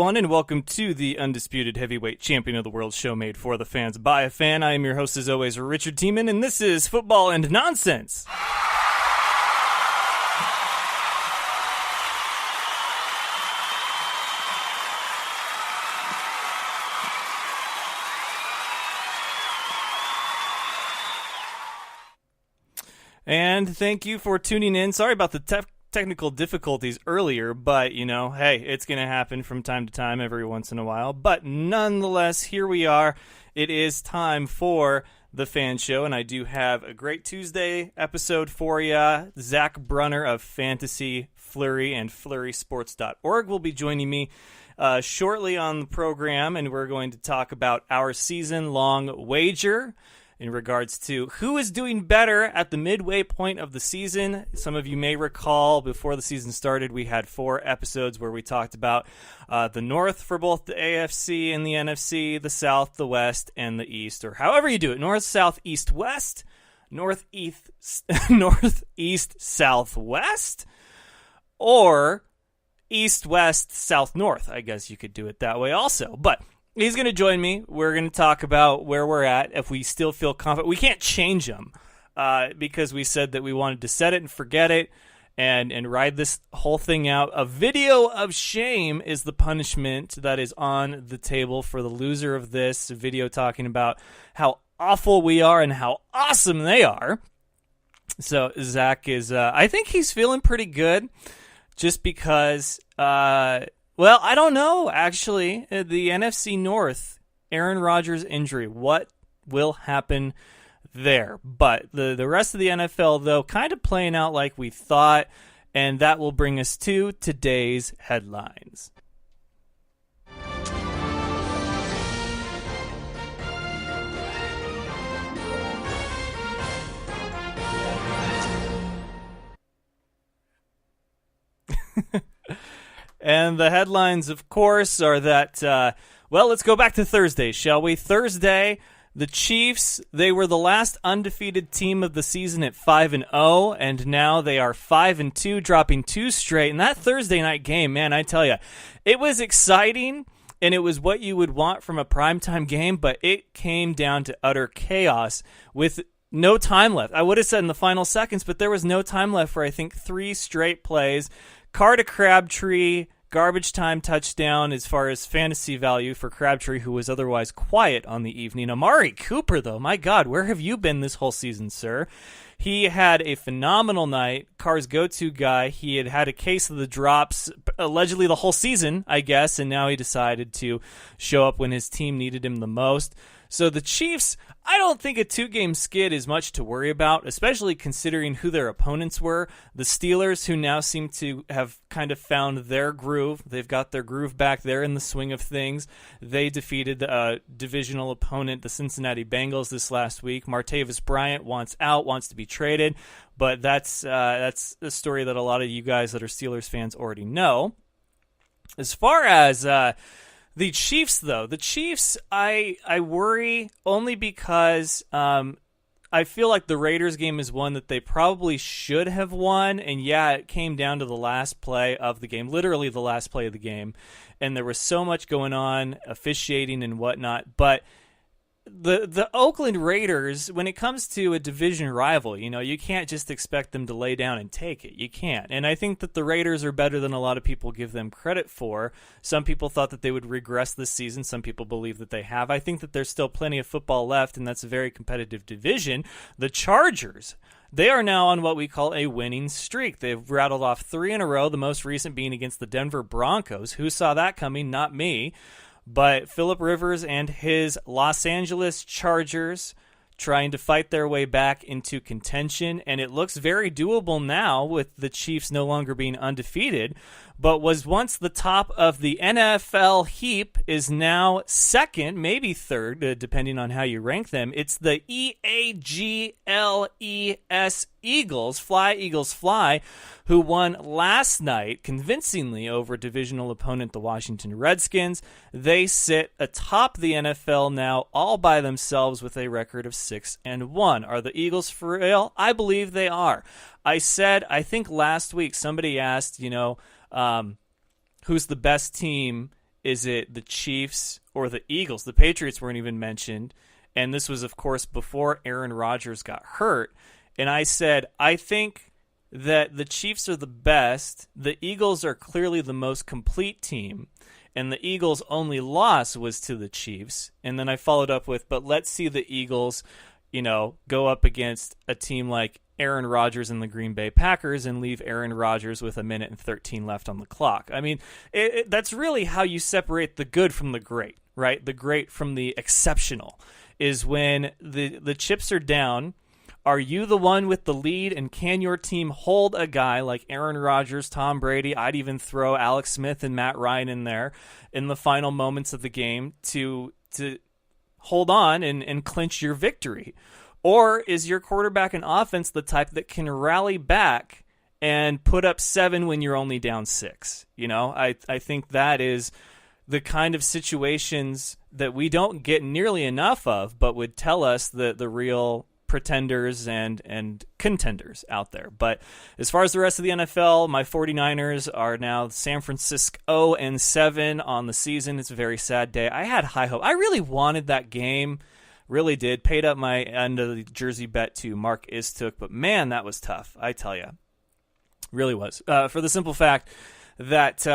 everyone, and welcome to the undisputed heavyweight champion of the world show made for the fans by a fan. I am your host, as always, Richard Tiemann, and this is Football and Nonsense. And thank you for tuning in. Sorry about the technical difficulties earlier, but, hey, it's going to happen from time to time every once in a while. But nonetheless, here we are. It is time for the Fan Show, and I do have a great Tuesday episode for you. Zach Brunner of Fantasy Flurry and FlurrySports.org will be joining me shortly on the program, and we're going to talk about our season-long wager in regards to who is doing better at the midway point of the season. Some of you may recall before the season started, we had 4 episodes where we talked about the North for both the AFC and the NFC, the South, the West, and the East, or however you do it. North, South, East, West, Northeast, Northeast, Southwest, or East, West, South, North. I guess you could do it that way also, but he's going to join me. We're going to talk about where we're at, if we still feel confident. We can't change them because we said that we wanted to set it and forget it and ride this whole thing out. A video of shame is the punishment that is on the table for the loser of this video, talking about how awful we are and how awesome they are. So Zach is, I think he's feeling pretty good just because... Well, I don't know, actually. The NFC North, Aaron Rodgers injury, what will happen there? But the rest of the NFL, though, kind of playing out like we thought, and that will bring us to today's headlines. And the headlines, of course, are that, let's go back to Thursday, shall we? Thursday, the Chiefs, they were the last undefeated team of the season at 5-0, and now they are 5-2, dropping 2 straight. And that Thursday night game, man, I tell you, it was exciting, and it was what you would want from a primetime game, but it came down to utter chaos with no time left. I would have said in the final seconds, but there was no time left for, I think, 3 straight plays. Carr to Crabtree, garbage time touchdown as far as fantasy value for Crabtree, who was otherwise quiet on the evening. Amari Cooper, though, my God, where have you been this whole season, sir? He had a phenomenal night. Carr's go-to guy. He had a case of the drops, allegedly the whole season, I guess, and now he decided to show up when his team needed him the most. So the Chiefs, I don't think a 2-game skid is much to worry about, especially considering who their opponents were. The Steelers, who now seem to have kind of found their groove. They've got their groove back there in the swing of things. They defeated the divisional opponent, the Cincinnati Bengals, this last week. Martavis Bryant wants out, wants to be traded, but that's a story that a lot of you guys that are Steelers fans already know. As far as... the Chiefs, though, I worry only because I feel like the Raiders game is one that they probably should have won, and yeah, it came down to the last play of the game, literally the last play of the game, and there was so much going on, officiating and whatnot, but the Oakland Raiders, when it comes to a division rival, you can't just expect them to lay down and take it. You can't. And I think that the Raiders are better than a lot of people give them credit for. Some people thought that they would regress this season. Some people believe that they have. I think that there's still plenty of football left, and that's a very competitive division. The Chargers, they are now on what we call a winning streak. They've rattled off 3 in a row, the most recent being against the Denver Broncos. Who saw that coming? Not me. But Phillip Rivers and his Los Angeles Chargers trying to fight their way back into contention, and it looks very doable now with the Chiefs no longer being undefeated, but was once the top of the NFL heap, is now second, maybe third, depending on how you rank them. It's the EAGLES Eagles, Fly Eagles Fly, who won last night convincingly over divisional opponent the Washington Redskins. They sit atop the NFL now all by themselves with a record of 6-1. Are the Eagles for real? I believe they are. I think last week somebody asked, who's the best team is it the Chiefs or the Eagles? The Patriots weren't even mentioned. And this was, of course, before Aaron Rodgers got hurt. And I said, I think that the Chiefs are the best. The Eagles are clearly the most complete team. And the Eagles' only loss was to the Chiefs. And then I followed up with, but let's see the Eagles, go up against a team like Aaron Rodgers and the Green Bay Packers and leave Aaron Rodgers with 1:13 left on the clock. I mean, that's really how you separate the good from the great, right? The great from the exceptional is when the chips are down. Are you the one with the lead, and can your team hold a guy like Aaron Rodgers, Tom Brady? I'd even throw Alex Smith and Matt Ryan in there in the final moments of the game to hold on and clinch your victory. Or is your quarterback and offense the type that can rally back and put up 7 when you're only down 6? I think that is the kind of situations that we don't get nearly enough of, but would tell us the real pretenders and contenders out there. But as far as the rest of the NFL, my 49ers are now San Francisco 0-7 on the season. It's a very sad day. I had high hope. I really wanted that game. Really did. Paid up my end of the jersey bet to Mark Istook, but man, that was tough. I tell you. Really was. For the simple fact that,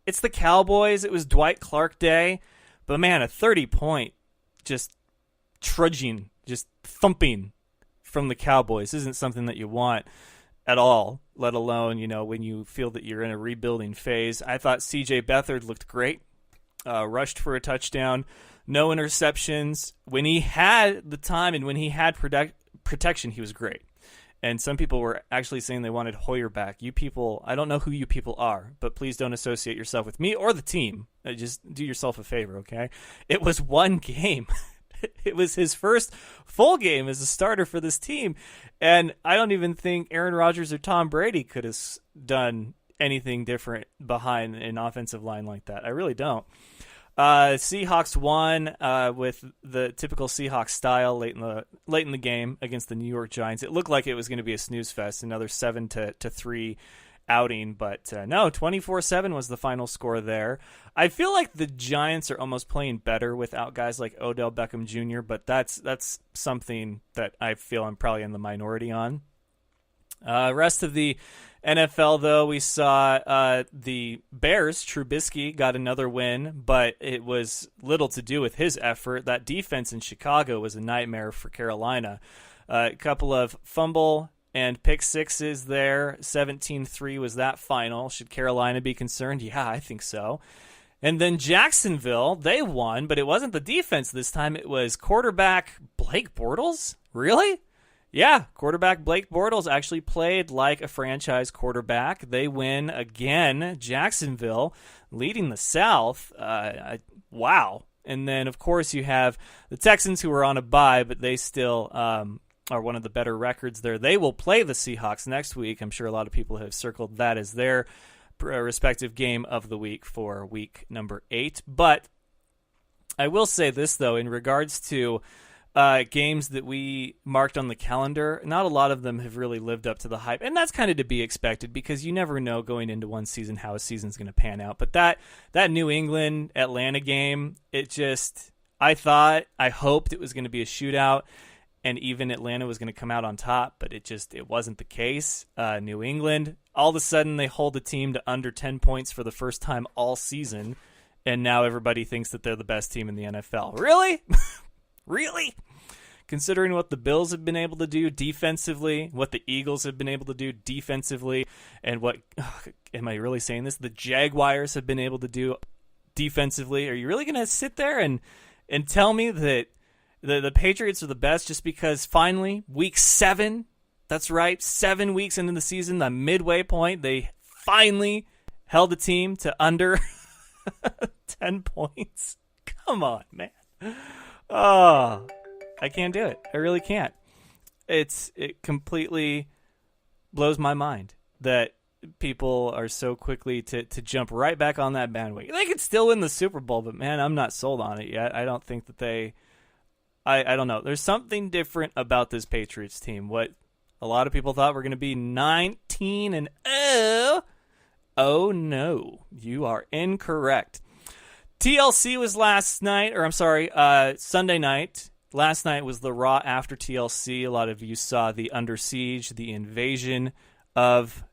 it's the Cowboys. It was Dwight Clark Day, but man, a 30-point just trudging, just thumping from the Cowboys isn't something that you want at all, let alone, when you feel that you're in a rebuilding phase. I thought C.J. Beathard looked great. Rushed for a touchdown, no interceptions. When he had the time and when he had protection, he was great. And some people were actually saying they wanted Hoyer back. You people, I don't know who you people are, but please don't associate yourself with me or the team. Just do yourself a favor, okay? It was one game. It was his first full game as a starter for this team. And I don't even think Aaron Rodgers or Tom Brady could have done anything different behind an offensive line like that. I really don't. Seahawks won with the typical Seahawks style late in the game against the New York Giants. It looked like it was going to be a snooze fest, another 7-3 outing, but no, 24-7 was the final score there. I feel like the Giants are almost playing better without guys like Odell Beckham Jr., but that's something that I feel I'm probably in the minority on. Rest of the NFL, though, we saw the Bears. Trubisky got another win, but it was little to do with his effort. That defense in Chicago was a nightmare for Carolina. A couple of fumble and pick sixes there. 17-3 was that final. Should Carolina be concerned? Yeah, I think so. And then Jacksonville, they won, but it wasn't the defense this time. It was quarterback Blake Bortles. Really? Yeah, quarterback Blake Bortles actually played like a franchise quarterback. They win again. Jacksonville leading the South. Wow. And then, of course, you have the Texans who are on a bye, but they still are one of the better records there. They will play the Seahawks next week. I'm sure a lot of people have circled that as their respective game of the week for week number 8. But I will say this, though, in regards to games that we marked on the calendar, not a lot of them have really lived up to the hype, and that's kind of to be expected because you never know going into one season how a season's going to pan out. But that New England Atlanta game, I hoped it was going to be a shootout, and even Atlanta was going to come out on top, but it wasn't the case. New England, all of a sudden they hold the team to under 10 points for the first time all season, and now everybody thinks that they're the best team in the NFL. Really? Really? Considering what the Bills have been able to do defensively, what the Eagles have been able to do defensively, and what, am I really saying this? The Jaguars have been able to do defensively. Are you really going to sit there and tell me that the Patriots are the best just because finally, week 7, that's right, 7 weeks into the season, the midway point, they finally held the team to under 10 points? Come on, man. Oh, I can't do it. I really can't. It completely blows my mind that people are so quickly to jump right back on that bandwagon. They could still win the Super Bowl, but man, I'm not sold on it yet. I don't think that I don't know. There's something different about this Patriots team. What a lot of people thought were going to be 19-0, Oh, no. You are incorrect. TLC was Sunday night. Last night was the Raw after TLC. A lot of you saw the Under Siege, the invasion of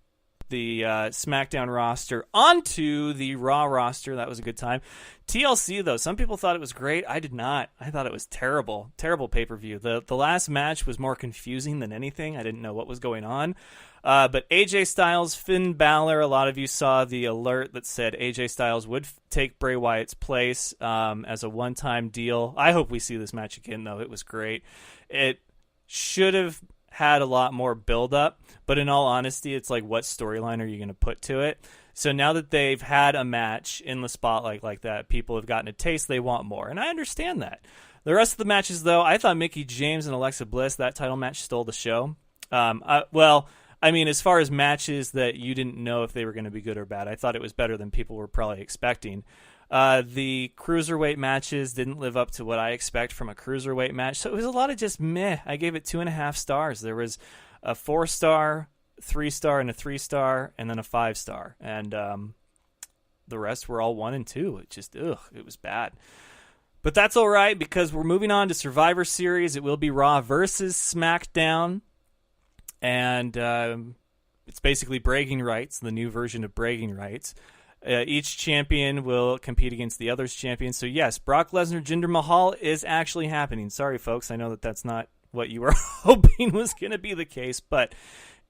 the SmackDown roster onto the Raw roster. That was a good time. TLC, though, some people thought it was great. I did not. I thought it was terrible. Terrible pay-per-view. The last match was more confusing than anything. I didn't know what was going on. But AJ Styles, Finn Balor, a lot of you saw the alert that said AJ Styles would take Bray Wyatt's place as a one-time deal. I hope we see this match again, though. It was great. It should have had a lot more build-up, but in all honesty, it's like, what storyline are you going to put to it? So now that they've had a match in the spotlight like that, people have gotten a taste, they want more, and I understand that. The rest of the matches, though, I thought Mickie James and Alexa Bliss, that title match, stole the show. As far as matches that you didn't know if they were going to be good or bad, I thought it was better than people were probably expecting. The cruiserweight matches didn't live up to what I expect from a cruiserweight match, so it was a lot of just meh. I gave it 2.5 stars. There was a 4-star, 3-star, and a 3-star, and then a 5-star, and the rest were all 1 and 2. It just, it was bad. But that's all right, because we're moving on to Survivor Series. It will be Raw versus SmackDown, and it's basically bragging rights, the new version of bragging rights. Each champion will compete against the other's champion. So, yes, Brock Lesnar, Jinder Mahal is actually happening. Sorry, folks. I know that that's not what you were hoping was going to be the case, but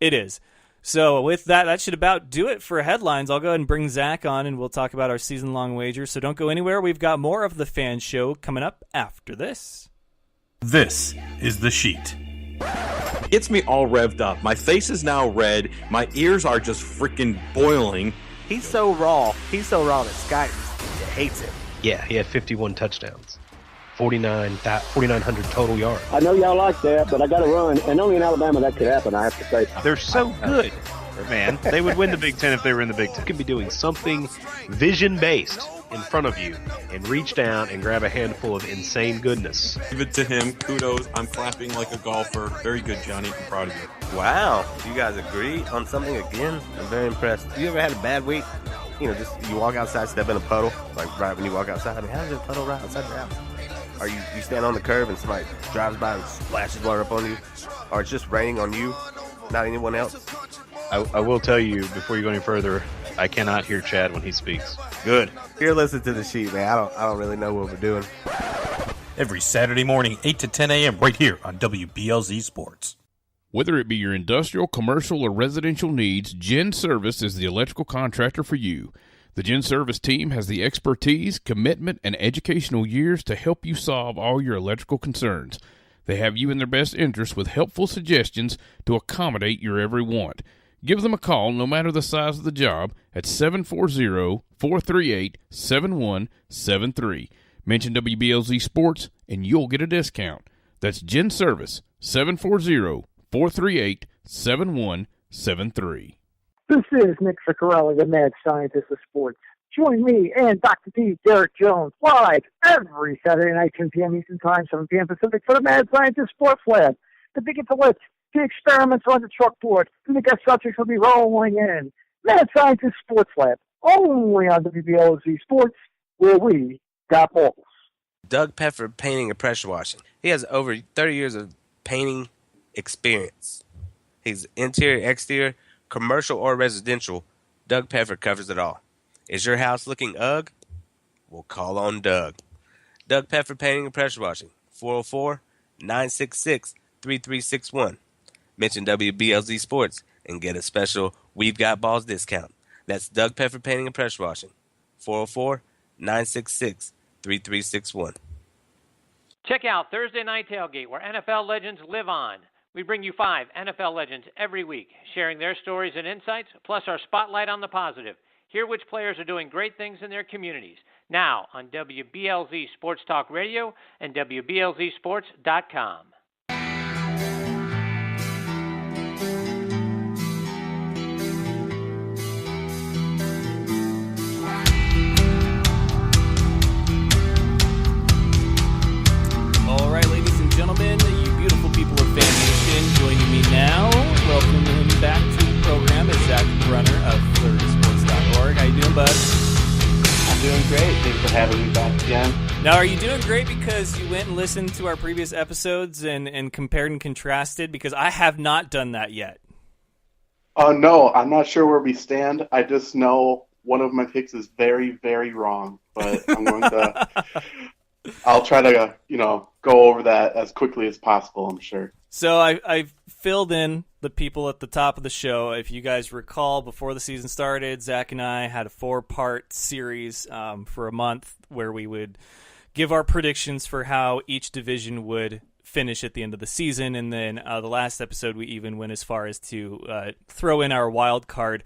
it is. So, with that, that should about do it for headlines. I'll go ahead and bring Zach on, and we'll talk about our season-long wager. So don't go anywhere. We've got more of the Fan Show coming up after this. This is The Sheet. Gets me all revved up. My face is now red. My ears are just freaking boiling. He's so raw that Scott hates him. Yeah, he had 51 touchdowns, 4,900 total yards. I know y'all like that, but I got to run. And only in Alabama that could happen, I have to say. They're so good, man. They would win the Big Ten if they were in the Big Ten. You could be doing something vision-based in front of you and reach down and grab a handful of insane goodness. Give it to him. Kudos. I'm clapping like a golfer. Very good, Johnny. I'm proud of you. Wow, you guys agree on something again? I'm very impressed. You ever had a bad week? Just you walk outside, step in a puddle, like right when you walk outside. I mean, how's there a puddle right outside the house? Or you stand on the curb and somebody drives by and splashes water up on you? Or it's just raining on you, not anyone else? I will tell you, before you go any further, I cannot hear Chad when he speaks. Good. Here, listen to the sheet, man. I don't really know what we're doing. Every Saturday morning, 8 to 10 a.m. right here on WBLZ Sports. Whether it be your industrial, commercial, or residential needs, Gen Service is the electrical contractor for you. The Gen Service team has the expertise, commitment, and educational years to help you solve all your electrical concerns. They have you in their best interest with helpful suggestions to accommodate your every want. Give them a call, no matter the size of the job, at 740-438-7173. Mention WBLZ Sports, and you'll get a discount. That's Gen Service, 740-438-7173. This is Nick Ciccarelli, the mad scientist of sports. Join me and Dr. D, Derek Jones, live every Saturday night, 10 p.m. Eastern Time, 7 p.m. Pacific, for the Mad Scientist Sports Lab. The big intellect, the experiments on the chalkboard, and the guest subjects will be rolling in. Mad Scientist Sports Lab, only on WBLZ Sports, where we got balls. Doug Peffer Painting and Pressure Washing. He has over 30 years of painting experience. He's interior, exterior, commercial, or residential. Doug Peffer covers it all. Is your house looking ugh? We'll call on Doug. Doug Peffer Painting and Pressure Washing. 404-966-3361. Mention WBLZ Sports and get a special We've Got Balls discount. That's Doug Peffer Painting and Pressure Washing. 404-966-3361. Check out Thursday Night Tailgate, where NFL legends live on. We bring you 5 NFL legends every week, sharing their stories and insights, plus our spotlight on the positive. Hear which players are doing great things in their communities. Now on WBLZ Sports Talk Radio and WBLZSports.com. All right, ladies and gentlemen, you beautiful people of Fan Nation, joining me now, welcoming him back to the program is Zach Brunner of FloridaSports.com. Now, are you doing great because you went and listened to our previous episodes and compared and contrasted? Because I have not done that yet. No, I'm not sure where we stand. I just know one of my picks is very, very wrong. But I'm going to, I'll try to, go over that as quickly as possible, I'm sure. So I've filled in the people at the top of the show. If you guys recall, before the season started, Zach and I had a 4-part series for a month where we would give our predictions for how each division would finish at the end of the season. And then the last episode, we even went as far as to throw in our wild card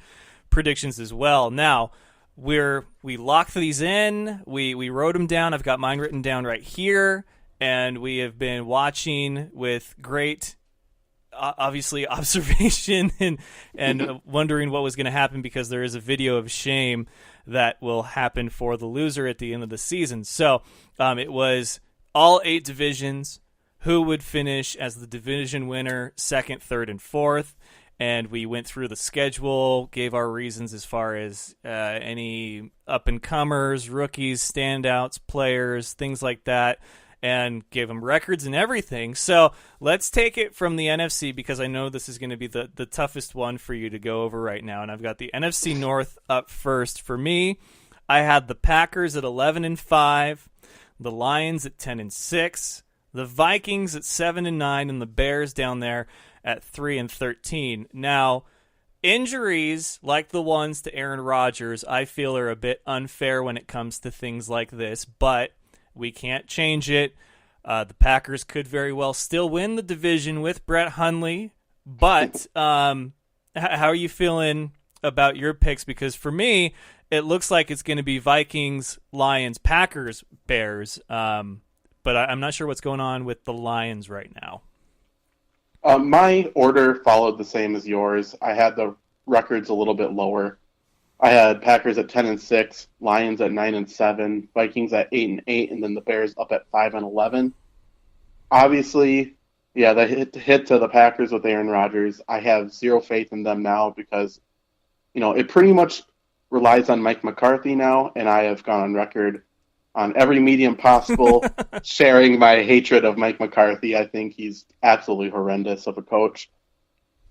predictions as well. Now, we locked these in. We wrote them down. I've got mine written down right here. And we have been watching with great, obviously, observation and wondering what was going to happen, because there is a video of shame that will happen for the loser at the end of the season. So it was all 8 divisions, who would finish as the division winner, second, third, and fourth. And we went through the schedule, gave our reasons as far as any up-and-comers, rookies, standouts, players, things like that, and gave them records and everything. So let's take it from the NFC, because I know this is going to be the toughest one for you to go over right now. And I've got the NFC North up first. For me, I had the Packers at 11-5, the Lions at 10-6, the Vikings at 7-9, and the Bears down there at 3-13. Now, injuries like the ones to Aaron Rodgers, I feel, are a bit unfair when it comes to things like this, but we can't change it. The Packers could very well still win the division with Brett Hundley, but how are you feeling about your picks? Because for me, it looks like it's going to be Vikings, Lions, Packers, Bears, but I'm not sure what's going on with the Lions right now. My order followed the same as yours. I had the records a little bit lower. I had Packers at 10-6, Lions at 9-7, Vikings at 8-8, and then the Bears up at 5-11. Obviously, yeah, the hit to the Packers with Aaron Rodgers, I have zero faith in them now, because, it pretty much relies on Mike McCarthy now, and I have gone on record on every medium possible sharing my hatred of Mike McCarthy. I think he's absolutely horrendous of a coach.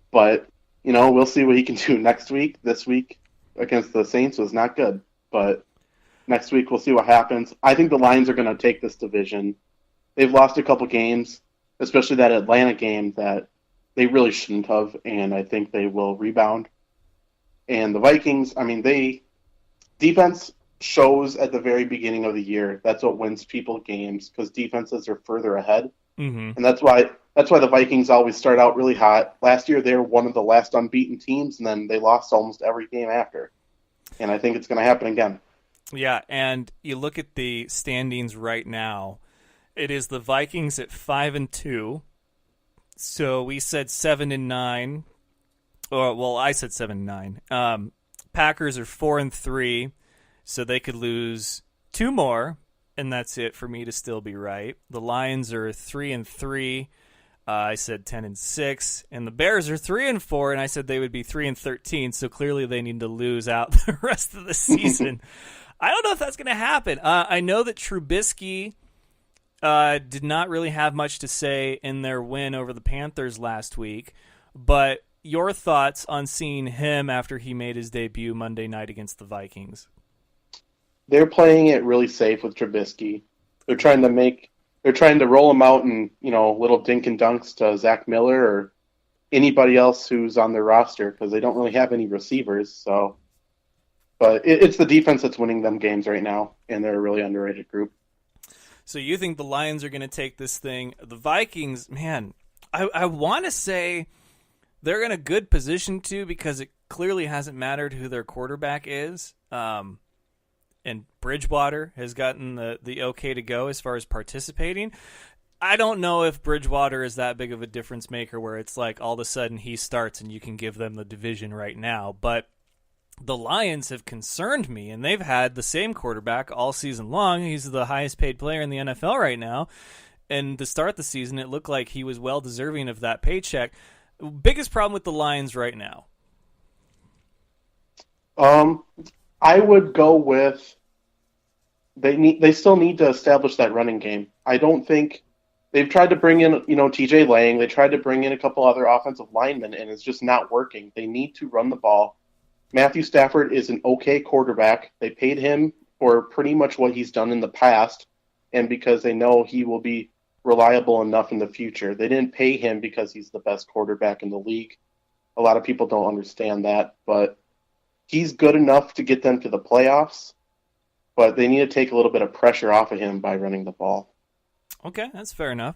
But, we'll see what he can do next week. This week against the Saints was not good, but next week we'll see what happens. I think the Lions are going to take this division. They've lost a couple games, especially that Atlanta game that they really shouldn't have, and I think they will rebound. And the Vikings, defense shows at the very beginning of the year. That's what wins people games, because defenses are further ahead. Mm-hmm. And that's why the Vikings always start out really hot. Last year, they were one of the last unbeaten teams, and then they lost almost every game after. And I think it's going to happen again. Yeah, and you look at the standings right now. It is the Vikings at 5-2. So we said 7-9. I said 7-9. Packers are 4-3, so they could lose 2 more, and that's it for me to still be right. The Lions are 3-3. I said 10-6, and the Bears are 3-4, and I said they would be 3-13. So clearly they need to lose out the rest of the season. I don't know if that's going to happen. I know that Trubisky did not really have much to say in their win over the Panthers last week, but your thoughts on seeing him after he made his debut Monday night against the Vikings? They're playing it really safe with Trubisky. They're trying to roll him out in, little dink and dunks to Zach Miller or anybody else who's on their roster, because they don't really have any receivers. So, but it's the defense that's winning them games right now, and they're a really underrated group. So you think the Lions are going to take this thing? The Vikings, man, I want to say they're in a good position to, because it clearly hasn't mattered who their quarterback is. And Bridgewater has gotten the okay to go as far as participating. I don't know if Bridgewater is that big of a difference maker where it's like all of a sudden he starts and you can give them the division right now. But the Lions have concerned me, and they've had the same quarterback all season long. He's the highest paid player in the NFL right now. And to start the season, it looked like he was well deserving of that paycheck. Biggest problem with the Lions right now? I would go with they still need to establish that running game. I don't think they've tried to bring in, TJ Lang. They tried to bring in a couple other offensive linemen, and it's just not working. They need to run the ball. Matthew Stafford is an okay quarterback. They paid him for pretty much what he's done in the past, and because they know he will be reliable enough in the future. They didn't pay him because he's the best quarterback in the league. A lot of people don't understand that, but he's good enough to get them to the playoffs, but they need to take a little bit of pressure off of him by running the ball. Okay, that's fair enough.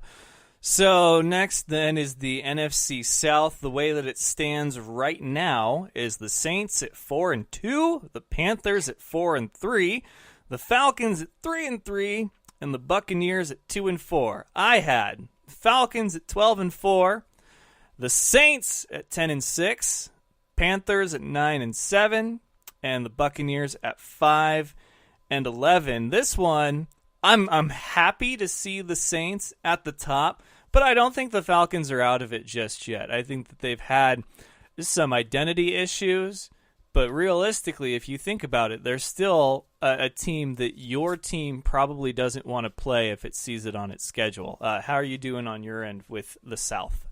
So next then is the NFC South. The way that it stands right now is the Saints at 4-2, the Panthers at 4-3, the Falcons at 3-3, and the Buccaneers at 2-4. I had Falcons at 12-4, the Saints at 10-6, Panthers at 9-7, and the Buccaneers at 5-11. This one, I'm happy to see the Saints at the top, but I don't think the Falcons are out of it just yet. I think that they've had some identity issues, but realistically, if you think about it, they're still a team that your team probably doesn't want to play if it sees it on its schedule. How are you doing on your end with the South?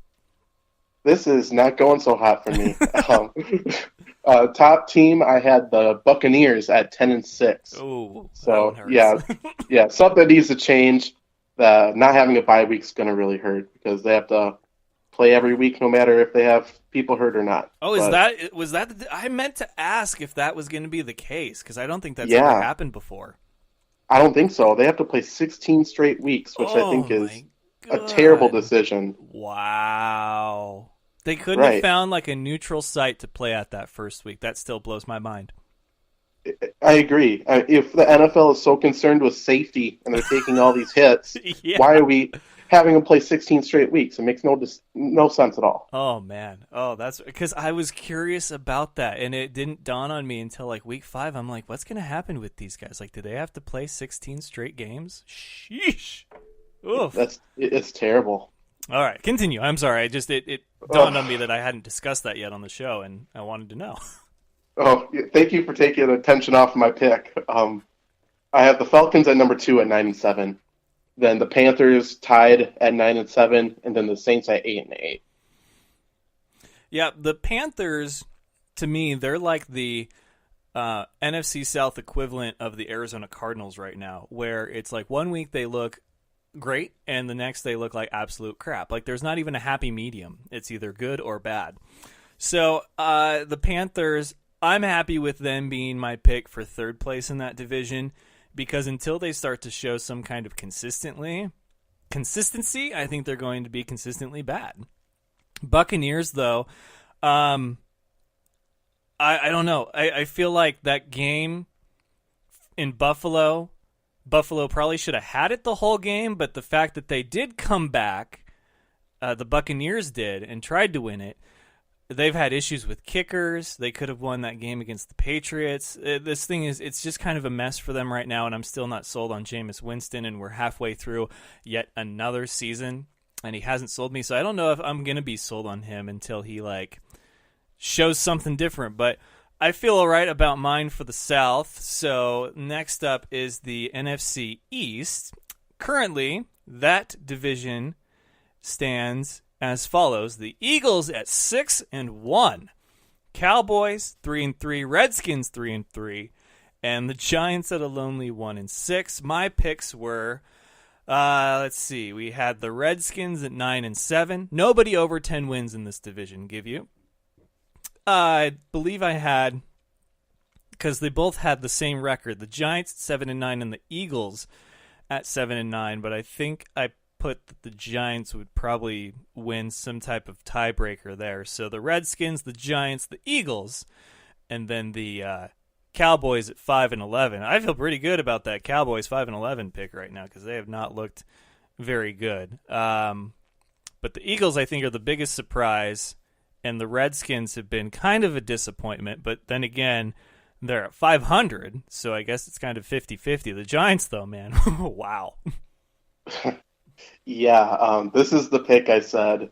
This is not going so hot for me. Top team, I had the Buccaneers at 10-6. Oh, so yeah, something needs to change. Not having a bye week is going to really hurt because they have to play every week, no matter if they have people hurt or not. Oh, was that? I meant to ask if that was going to be the case because I don't think that's ever happened before. I don't think so. They have to play 16 straight weeks, which I think is a terrible decision. Wow. They couldn't have found like a neutral site to play at that first week. That still blows my mind. I agree. If the NFL is so concerned with safety and they're taking all these hits, why are we having them play 16 straight weeks? It makes no sense at all. Oh, man. Oh, that's because I was curious about that, and it didn't dawn on me until like week 5. I'm like, what's going to happen with these guys? Like, do they have to play 16 straight games? Sheesh. Oof. It's terrible. All right, continue. I'm sorry. It dawned on me that I hadn't discussed that yet on the show, and I wanted to know. Oh, thank you for taking attention off my pick. I have the Falcons at number 2 at 9-7, then the Panthers tied at 9-7, and then the Saints at 8-8. Yeah, the Panthers, to me, they're like the NFC South equivalent of the Arizona Cardinals right now, where it's like one week they look great, and the next they look like absolute crap. Like there's not even a happy medium. It's either good or bad. So the Panthers, I'm happy with them being my pick for third place in that division because until they start to show some kind of consistency, I think they're going to be consistently bad. Buccaneers, though, I don't know. I feel like that game in Buffalo probably should have had it the whole game, but the fact that they did come back, the Buccaneers did, and tried to win it, they've had issues with kickers. They could have won that game against the Patriots. This thing it's just kind of a mess for them right now, and I'm still not sold on Jameis Winston, and we're halfway through yet another season, and he hasn't sold me, so I don't know if I'm going to be sold on him until he, shows something different, but I feel all right about mine for the South. So next up is the NFC East. Currently, that division stands as follows: the Eagles at 6-1, Cowboys 3-3, Redskins 3-3, and the Giants at a lonely 1-6. My picks were, let's see, we had the Redskins at 9-7. Nobody over 10 wins in this division. Give you. I believe I had, because they both had the same record, the Giants at 7-9 and the Eagles at 7-9, but I think I put that the Giants would probably win some type of tiebreaker there. So the Redskins, the Giants, the Eagles, and then the Cowboys at 5-11. I feel pretty good about that Cowboys 5-11 pick right now because they have not looked very good. But the Eagles, I think, are the biggest surprise. And the Redskins have been kind of a disappointment, but then again, they're at 500, so I guess it's kind of 50-50. The Giants, though, man, wow. Yeah, this is the pick I said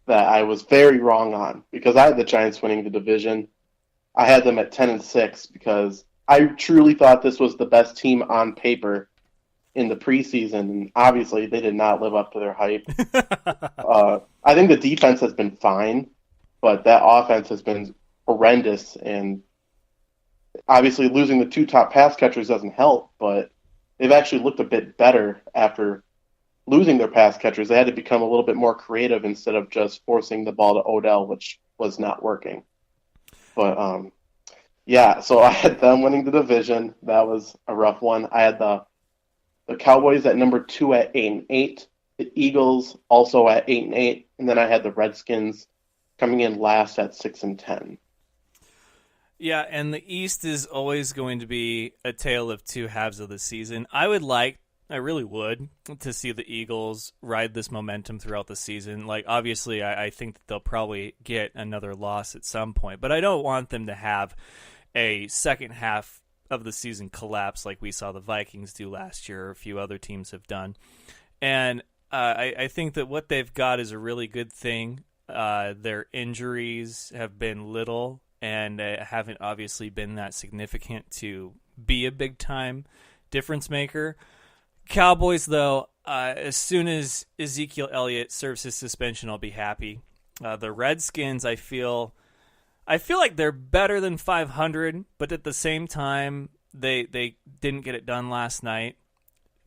that I was very wrong on because I had the Giants winning the division. I had them at 10-6 because I truly thought this was the best team on paper in the preseason, and obviously they did not live up to their hype. I think the defense has been fine, but that offense has been horrendous, and obviously losing the 2 top pass catchers doesn't help, but they've actually looked a bit better after losing their pass catchers. They had to become a little bit more creative instead of just forcing the ball to Odell, which was not working. But, yeah, so I had them winning the division. That was a rough one. I had the Cowboys at number 2 at 8-8, the Eagles also at 8-8, and then I had the Redskins coming in last at 6-10. Yeah, and the East is always going to be a tale of two halves of the season. I really would, to see the Eagles ride this momentum throughout the season. Like, obviously, I think that they'll probably get another loss at some point, but I don't want them to have a second half of the season collapse like we saw the Vikings do last year or a few other teams have done. And I think that what they've got is a really good thing. Their injuries have been little and haven't obviously been that significant to be a big-time difference maker. Cowboys, though, as soon as Ezekiel Elliott serves his suspension, I'll be happy. The Redskins, I feel like they're better than 500, but at the same time, they didn't get it done last night.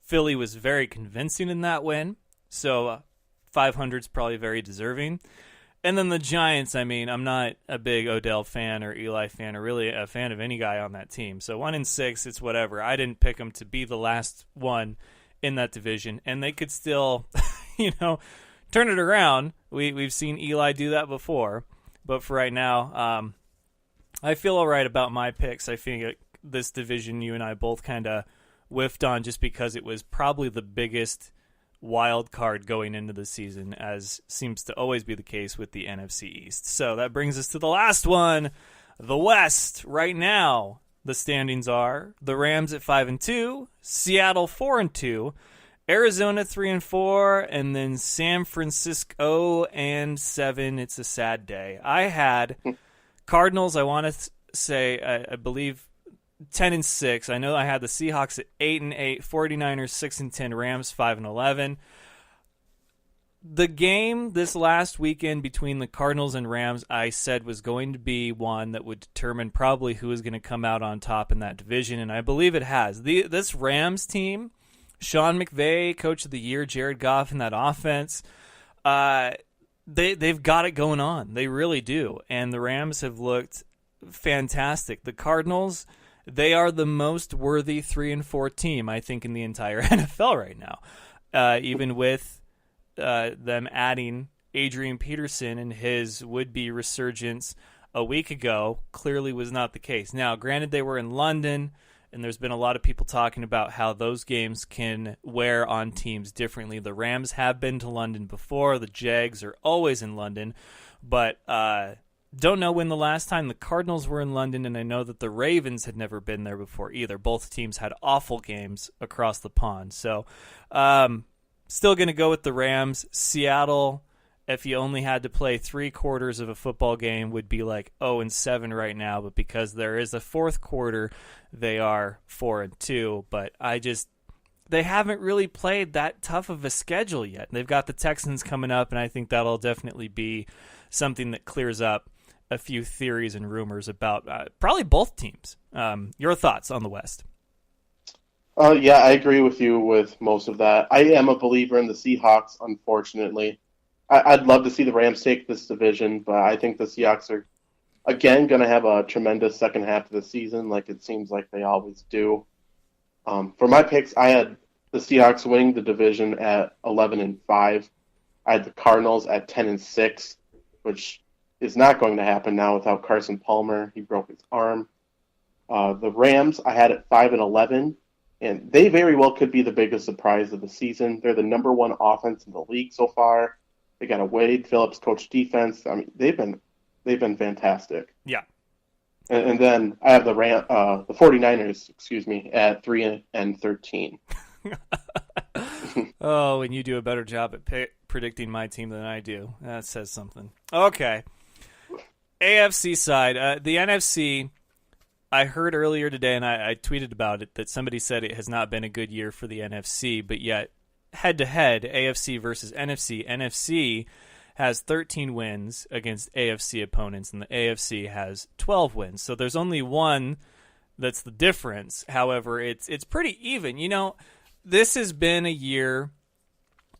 Philly was very convincing in that win, so 500 is probably very deserving. And then the Giants, I mean, I'm not a big Odell fan or Eli fan or really a fan of any guy on that team. So 1-6, it's whatever. I didn't pick them to be the last one in that division, and they could still, turn it around. We've seen Eli do that before, but for right now, I feel all right about my picks. I think this division you and I both kind of whiffed on just because it was probably the biggest wild card going into the season, as seems to always be the case with the NFC East. So that brings us to the last one, the West. Right now, the standings are the Rams at 5-2, Seattle 4-2, Arizona 3-4, and then San Francisco and 7. It's a sad day. I had Cardinals, I want to say, I believe 10-6. I know I had the Seahawks at 8-8, 49ers 6-10, Rams 5-11. The game this last weekend between the Cardinals and Rams, I said was going to be one that would determine probably who is going to come out on top in that division, and I believe it has. This Rams team, Sean McVay, Coach of the Year, Jared Goff in that offense, they've got it going on. They really do, and the Rams have looked fantastic. The Cardinals, they are the most worthy 3-4 team, I think, in the entire NFL right now, even with them adding Adrian Peterson and his would-be resurgence a week ago clearly was not the case. Now, granted, they were in London, and there's been a lot of people talking about how those games can wear on teams differently. The Rams have been to London before. The Jags are always in London, but don't know when the last time the Cardinals were in London, and I know that the Ravens had never been there before either. Both teams had awful games across the pond. So, still going to go with the Rams. Seattle, if you only had to play 3/4 of a football game, would be like 0-7 right now. But because there is a fourth quarter, they are 4-2. But they haven't really played that tough of a schedule yet. They've got the Texans coming up, and I think that'll definitely be something that clears up a few theories and rumors about probably both teams. Your thoughts on the West? Yeah, I agree with you with most of that. I am a believer in the Seahawks, unfortunately. I'd love to see the Rams take this division, but I think the Seahawks are, again, going to have a tremendous second half of the season, like it seems like they always do. For my picks, I had the Seahawks winning the division at 11-5. I had the Cardinals at 10-6, which is not going to happen now without Carson Palmer. He broke his arm. The Rams, I had at 5-11. And they very well could be the biggest surprise of the season. They're the number one offense in the league so far. They got a Wade Phillips coach defense. I mean, they've been fantastic. Yeah. And then I have the 49ers, at 3-13. Oh, and you do a better job at predicting my team than I do. That says something. Okay. AFC side, the NFC. I heard earlier today, and I tweeted about it, that somebody said it has not been a good year for the NFC, but yet head-to-head, AFC versus NFC, NFC has 13 wins against AFC opponents, and the AFC has 12 wins. So there's only one that's the difference. However, it's pretty even. You know, this has been a year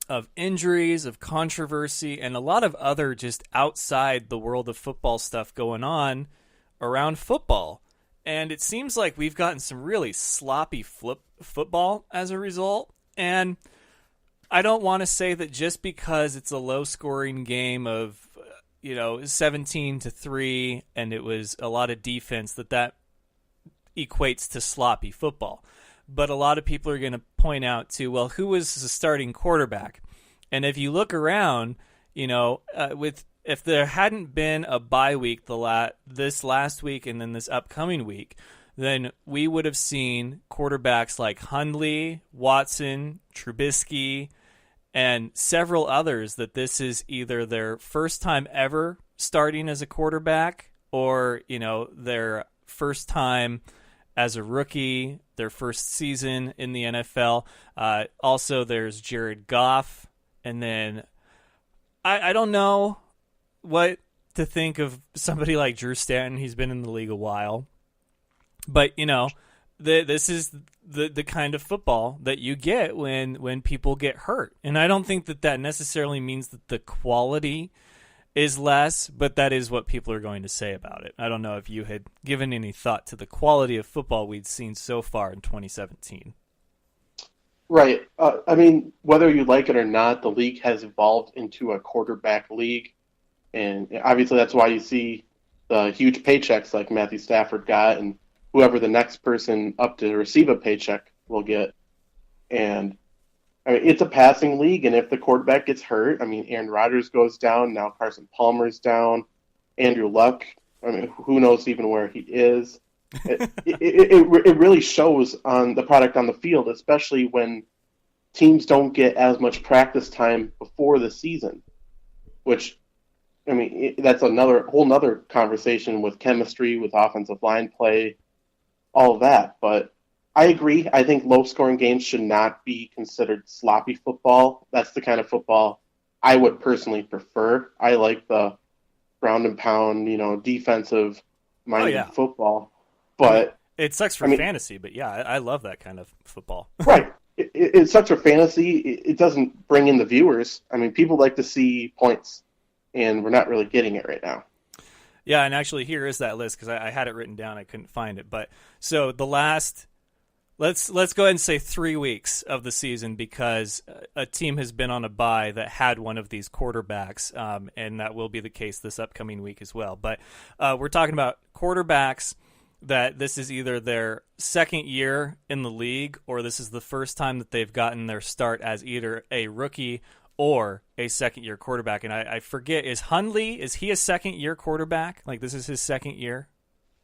of injuries, of controversy, and a lot of other just outside the world of football stuff going on around football. And it seems like we've gotten some really sloppy football as a result. And I don't want to say that just because it's a low-scoring game of, 17-3, and it was a lot of defense, that equates to sloppy football. But a lot of people are going to point out to, well, who was the starting quarterback? And if you look around, if there hadn't been a bye week this last week and then this upcoming week, then we would have seen quarterbacks like Hundley, Watson, Trubisky, and several others that this is either their first time ever starting as a quarterback or, their first time as a rookie, their first season in the NFL. Also, there's Jared Goff. And then I don't know what to think of somebody like Drew Stanton. He's been in the league a while. But, this is the kind of football that you get when people get hurt. And I don't think that necessarily means that the quality is less, but that is what people are going to say about it. I don't know if you had given any thought to the quality of football we'd seen so far in 2017. Right. Whether you like it or not, the league has evolved into a quarterback league. And obviously that's why you see the huge paychecks like Matthew Stafford got and whoever the next person up to receive a paycheck will get. And it's a passing league, and if the quarterback gets hurt, Aaron Rodgers goes down, now Carson Palmer's down, Andrew Luck, who knows even where he is. It really shows on the product on the field, especially when teams don't get as much practice time before the season, which, that's whole nother conversation with chemistry, with offensive line play, all of that. But I agree. I think low-scoring games should not be considered sloppy football. That's the kind of football I would personally prefer. I like the ground and pound, defensive-minded football. But it sucks for fantasy, but yeah, I love that kind of football. Right. It sucks for fantasy. It doesn't bring in the viewers. People like to see points, and we're not really getting it right now. Yeah, and actually here is that list because I had it written down. I couldn't find it. But so the last... Let's go ahead and say 3 weeks of the season because a team has been on a bye that had one of these quarterbacks, and that will be the case this upcoming week as well. But we're talking about quarterbacks that this is either their second year in the league or this is the first time that they've gotten their start as either a rookie or a second-year quarterback. And I forget, is Hundley, is he a second-year quarterback? Like this is his second year?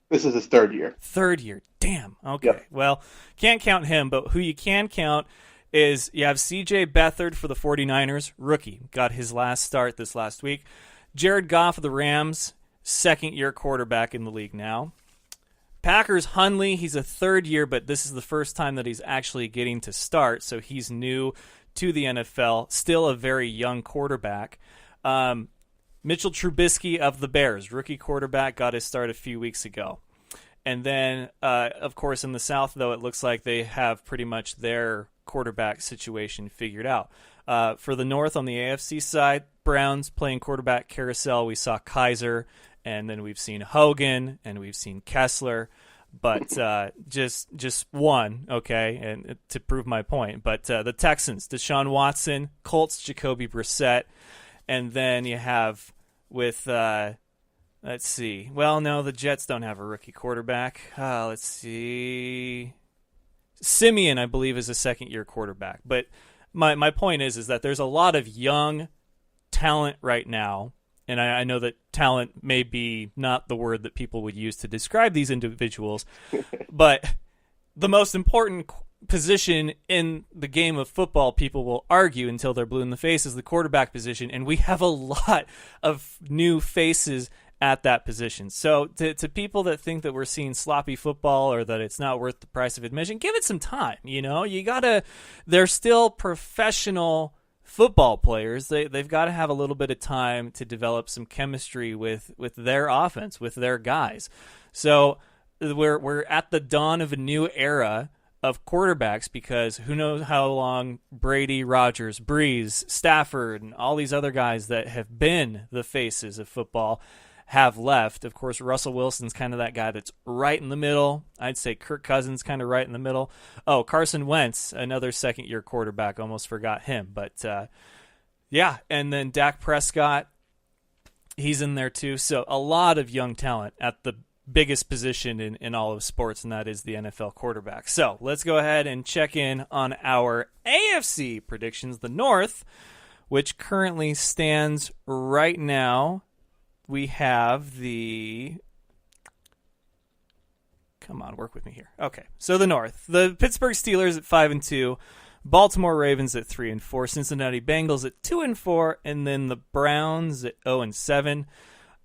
This is his third year. Third year. Damn. Okay. Yep. Well, can't count him, but who you can count is you have C.J. Beathard for the 49ers, rookie. Got his last start this last week. Jared Goff of the Rams, second-year quarterback in the league now. Packers, Hundley, he's a third year, but this is the first time that he's actually getting to start, so he's new to the NFL. Still a very young quarterback. Mitchell Trubisky of the Bears, rookie quarterback, got his start a few weeks ago. And then, of course, in the South, though, it looks like they have pretty much their quarterback situation figured out. For the North, on the AFC side, Browns playing quarterback carousel. We saw Kaiser, and then we've seen Hogan, and we've seen Kessler. But just one, okay, and to prove my point. But the Texans, Deshaun Watson, Colts, Jacoby Brissett. And then you have with, let's see. Well, no, the Jets don't have a rookie quarterback. Let's see. Simeon, I believe, is a second-year quarterback. But my point is that there's a lot of young talent right now. And I know that talent may be not the word that people would use to describe these individuals. But the most important position in the game of football, people will argue until they're blue in the face, is the quarterback position, and we have a lot of new faces at that position. So to people that think that we're seeing sloppy football or that it's not worth the price of admission, give it some time. They're still professional football players. They've got to have a little bit of time to develop some chemistry with their offense, with their guys. So we're at the dawn of a new era of quarterbacks, because who knows how long Brady, Rodgers, Breeze, Stafford, and all these other guys that have been the faces of football have left. Of course, Russell Wilson's kind of that guy that's right in the middle. I'd say Kirk Cousins kind of right in the middle. Oh, Carson Wentz, another second-year quarterback. Almost forgot him. But, yeah, and then Dak Prescott, he's in there too. So a lot of young talent at the biggest position in all of sports, and that is the NFL quarterback. So let's go ahead and check in on our AFC predictions. The North, which currently stands right now, we have the... Come on, work with me here. Okay, so the North. The Pittsburgh Steelers at 5-2, Baltimore Ravens at 3-4, Cincinnati Bengals at 2-4, and then the Browns at 0-7.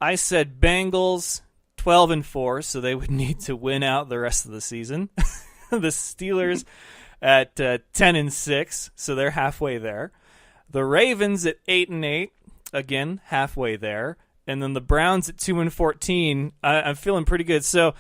I said Bengals 12-4, so they would need to win out the rest of the season. The Steelers at 10-6, so they're halfway there. The Ravens at 8-8, again halfway there. And then the Browns at 2-14. I'm feeling pretty good. So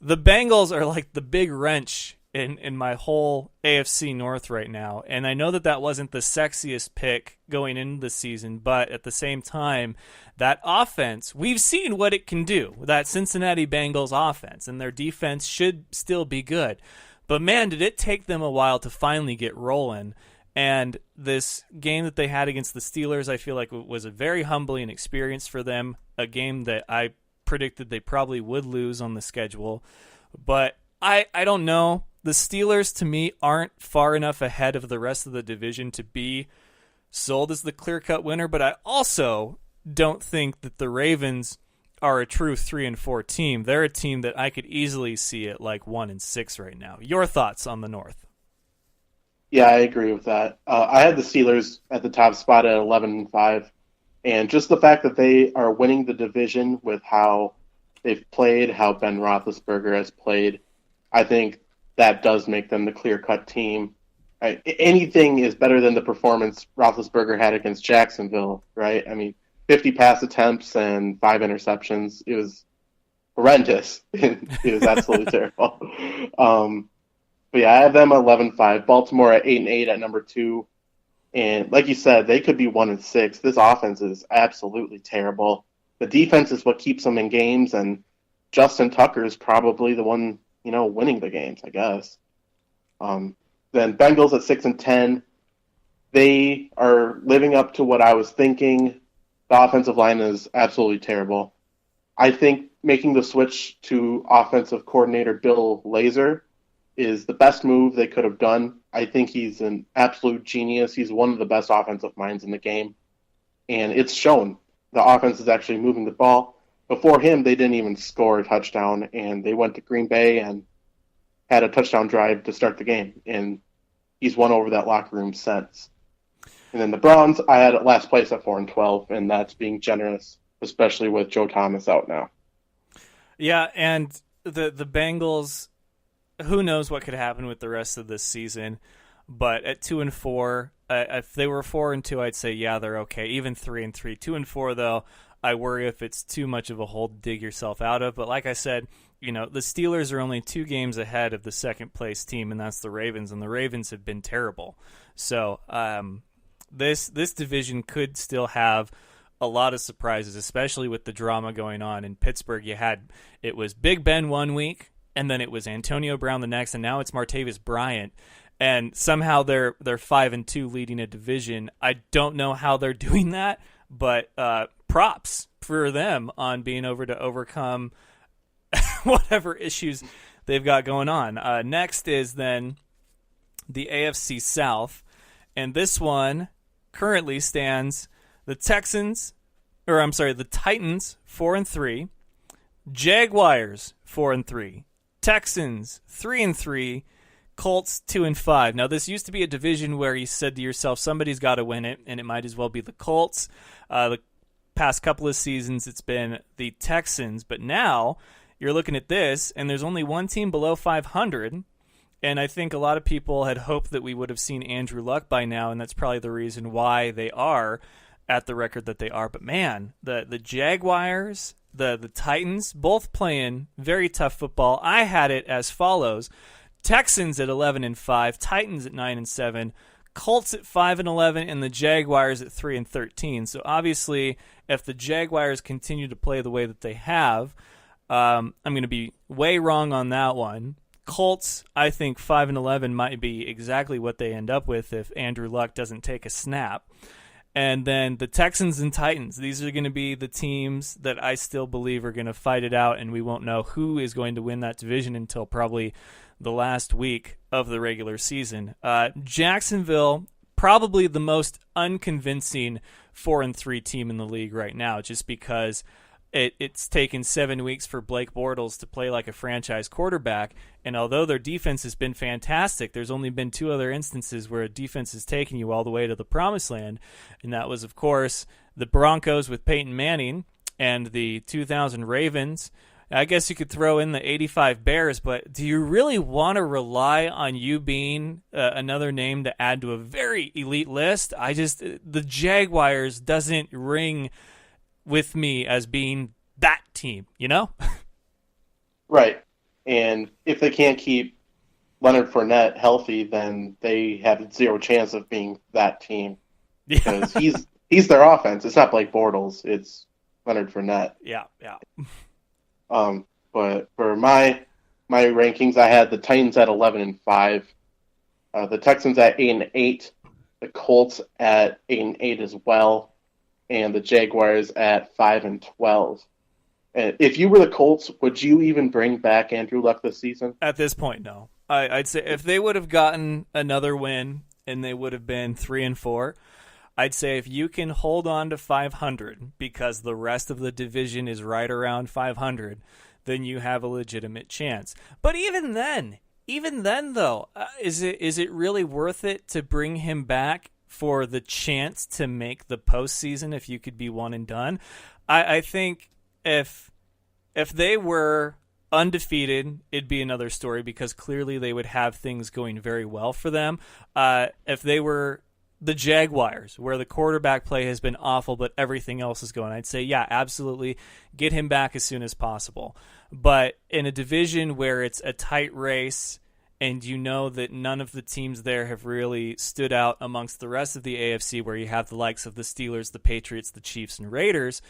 the Bengals are like the big wrench in my whole AFC North right now. And I know that wasn't the sexiest pick going into the season, but at the same time, that offense, we've seen what it can do, that Cincinnati Bengals offense, and their defense should still be good. But man, did it take them a while to finally get rolling. And this game that they had against the Steelers, I feel like was a very humbling experience for them, a game that I predicted they probably would lose on the schedule. But I don't know. The Steelers, to me, aren't far enough ahead of the rest of the division to be sold as the clear-cut winner, but I also don't think that the Ravens are a true 3-4 team. They're a team that I could easily see at like 1-6 right now. Your thoughts on the North? Yeah, I agree with that. I had the Steelers at the top spot at 11-5, and just the fact that they are winning the division with how they've played, how Ben Roethlisberger has played, I think that does make them the clear-cut team. Right? Anything is better than the performance Roethlisberger had against Jacksonville, right? I mean, 50 pass attempts and 5 interceptions. It was horrendous. It was absolutely terrible. But yeah, I have them at 11-5. Baltimore at 8-8 at number 2. And like you said, they could be 1-6. This offense is absolutely terrible. The defense is what keeps them in games, and Justin Tucker is probably the one, winning the games, I guess. Then Bengals at 6-10. They are living up to what I was thinking. The offensive line is absolutely terrible. I think making the switch to offensive coordinator Bill Lazor is the best move they could have done. I think he's an absolute genius. He's one of the best offensive minds in the game. And it's shown. The offense is actually moving the ball. Before him, they didn't even score a touchdown, and they went to Green Bay and had a touchdown drive to start the game. And he's won over that locker room since. And then the Browns, I had last place at 4-12, and that's being generous, especially with Joe Thomas out now. Yeah, and the Bengals, who knows what could happen with the rest of this season, but at 2-4, if they were 4-2, I'd say, yeah, they're okay. Even 3-3. 2-4, though, I worry if it's too much of a hole to dig yourself out of. But like I said, the Steelers are only 2 games ahead of the second-place team, and that's the Ravens, and the Ravens have been terrible. So this division could still have a lot of surprises, especially with the drama going on. In Pittsburgh, it was Big Ben one week, and then it was Antonio Brown the next, and now it's Martavis Bryant. And somehow they're 5-2 leading a division. I don't know how they're doing that, but props for them on being able to overcome whatever issues they've got going on. Next is then the AFC South, and this one currently stands the Titans 4-3, Jaguars 4-3, Texans 3-3, Colts 2-5. Now, this used to be a division where you said to yourself, somebody's got to win it, and it might as well be the Colts. The past couple of seasons, it's been the Texans, but now you're looking at this, and there's only one team below 500, and I think a lot of people had hoped that we would have seen Andrew Luck by now, and that's probably the reason why they are at the record that they are. But man, the Jaguars, the Titans, both playing very tough football. I had it as follows: Texans at 11-5, Titans at 9-7, Colts at 5-11, and the Jaguars at 3-13. So obviously, if the Jaguars continue to play the way that they have, I'm going to be way wrong on that one. Colts, I think 5-11 might be exactly what they end up with if Andrew Luck doesn't take a snap. And then the Texans and Titans, these are going to be the teams that I still believe are going to fight it out, and we won't know who is going to win that division until probably the last week of the regular season. Jacksonville, probably the most unconvincing 4-3 team in the league right now, just because it's taken 7 weeks for Blake Bortles to play like a franchise quarterback, and although their defense has been fantastic, there's only been 2 other instances where a defense has taken you all the way to the promised land, and that was, of course, the Broncos with Peyton Manning and the 2000 Ravens. I guess you could throw in the 85 Bears, but do you really want to rely on you being another name to add to a very elite list? The Jaguars doesn't ring with me as being that team, you know? Right. And if they can't keep Leonard Fournette healthy, then they have zero chance of being that team. Because he's their offense. It's not Blake Bortles. It's Leonard Fournette. Yeah. But for my rankings, I had the Titans at 11-5, the Texans at 8-8, the Colts at 8-8 as well, and the Jaguars at 5-12. And if you were the Colts, would you even bring back Andrew Luck this season? At this point, no. I'd say if they would have gotten another win and they would have been 3-4, I'd say if you can hold on to 500 because the rest of the division is right around 500, then you have a legitimate chance. But even then though, is it really worth it to bring him back for the chance to make the postseason if you could be one and done? I think if they were undefeated, it'd be another story because clearly they would have things going very well for them. If they were the Jaguars, where the quarterback play has been awful, but everything else is going, I'd say, yeah, absolutely, get him back as soon as possible. But in a division where it's a tight race and you know that none of the teams there have really stood out amongst the rest of the AFC, where you have the likes of the Steelers, the Patriots, the Chiefs, and Raiders,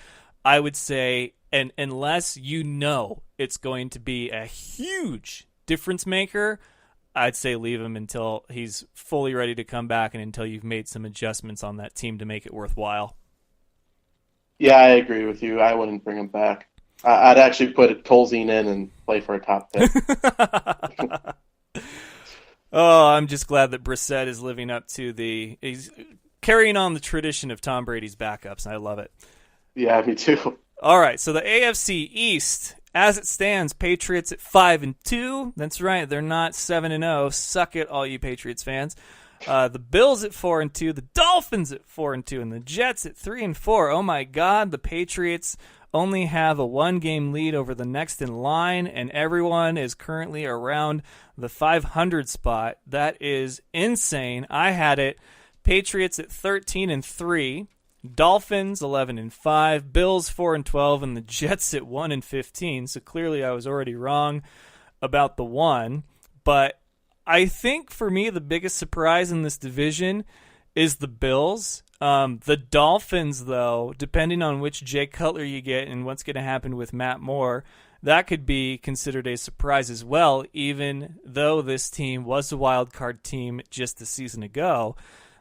I would say, and unless you know it's going to be a huge difference maker, I'd say leave him until he's fully ready to come back and until you've made some adjustments on that team to make it worthwhile. Yeah, I agree with you. I wouldn't bring him back. I'd actually put Tolzien in and play for a top pick. Oh, I'm just glad that Brissett is living up to he's carrying on the tradition of Tom Brady's backups, and I love it. Yeah, me too. All right, so the AFC East, as it stands, Patriots at 5-2. That's right, they're not 7-0. Suck it, all you Patriots fans. The Bills at 4-2, the Dolphins at 4-2, and the Jets at 3-4. Oh my God, the Patriots only have a 1-game lead over the next in line, and everyone is currently around the 500 spot. That is insane. I had it Patriots at 13-3. Dolphins 11-5, Bills 4-12, and the Jets at 1-15. So clearly, I was already wrong about the one. But I think for me, the biggest surprise in this division is the Bills. The Dolphins, though, depending on which Jay Cutler you get and what's going to happen with Matt Moore, that could be considered a surprise as well. Even though this team was a wild card team just a season ago,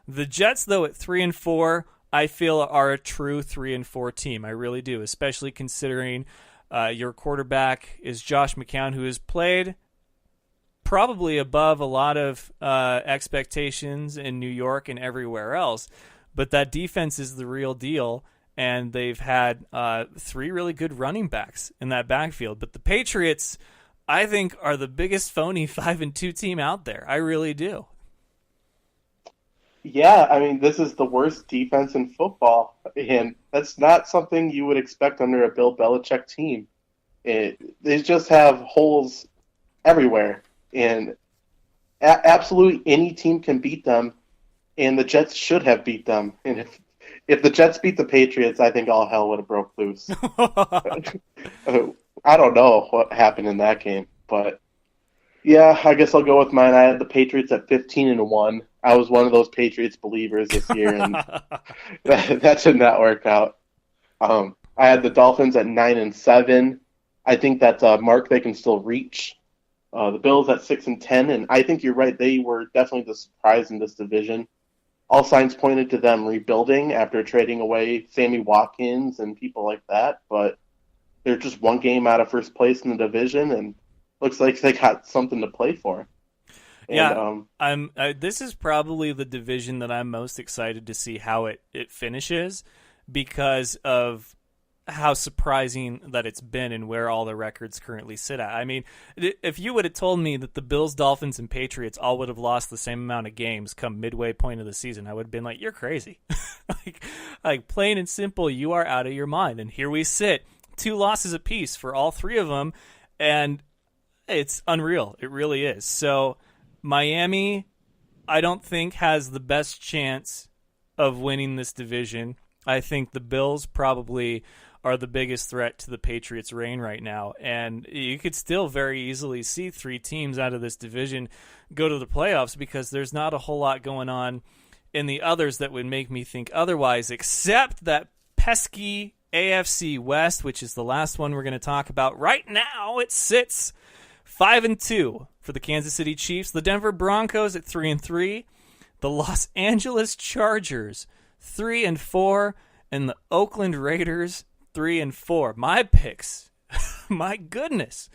the Jets, though, at 3-4. I feel are a true 3-4 team. I really do, especially considering your quarterback is Josh McCown, who has played probably above a lot of expectations in New York and everywhere else. But that defense is the real deal, and they've had 3 really good running backs in that backfield. But the Patriots, I think, are the biggest phony 5-2 team out there. I really do. Yeah, I mean, this is the worst defense in football. And that's not something you would expect under a Bill Belichick team. They just have holes everywhere, and absolutely any team can beat them, and the Jets should have beat them. And if the Jets beat the Patriots, I think all hell would have broke loose. I don't know what happened in that game, but yeah, I guess I'll go with mine. I had the Patriots at 15-1. I was one of those Patriots believers this year, and that did not work out. I had the Dolphins at 9-7. I think that's a mark they can still reach. The Bills at 6-10, and I think you're right. They were definitely the surprise in this division. All signs pointed to them rebuilding after trading away Sammy Watkins and people like that, but they're just one game out of first place in the division, and looks like they got something to play for. And, this is probably the division that I'm most excited to see how it finishes, because of how surprising that it's been and where all the records currently sit at. I mean, if you would have told me that the Bills, Dolphins, and Patriots all would have lost the same amount of games come midway point of the season, I would have been like, you're crazy. like plain and simple, you are out of your mind. And here we sit, 2 losses apiece for all 3 of them, and it's unreal. It really is. So Miami, I don't think, has the best chance of winning this division. I think the Bills probably are the biggest threat to the Patriots' reign right now. And you could still very easily see 3 teams out of this division go to the playoffs, because there's not a whole lot going on in the others that would make me think otherwise, except that pesky AFC West, which is the last one we're going to talk about. Right now, it sits 5-2 for the Kansas City Chiefs, the Denver Broncos at 3-3, the Los Angeles Chargers 3-4, and the Oakland Raiders 3-4. My picks, my goodness: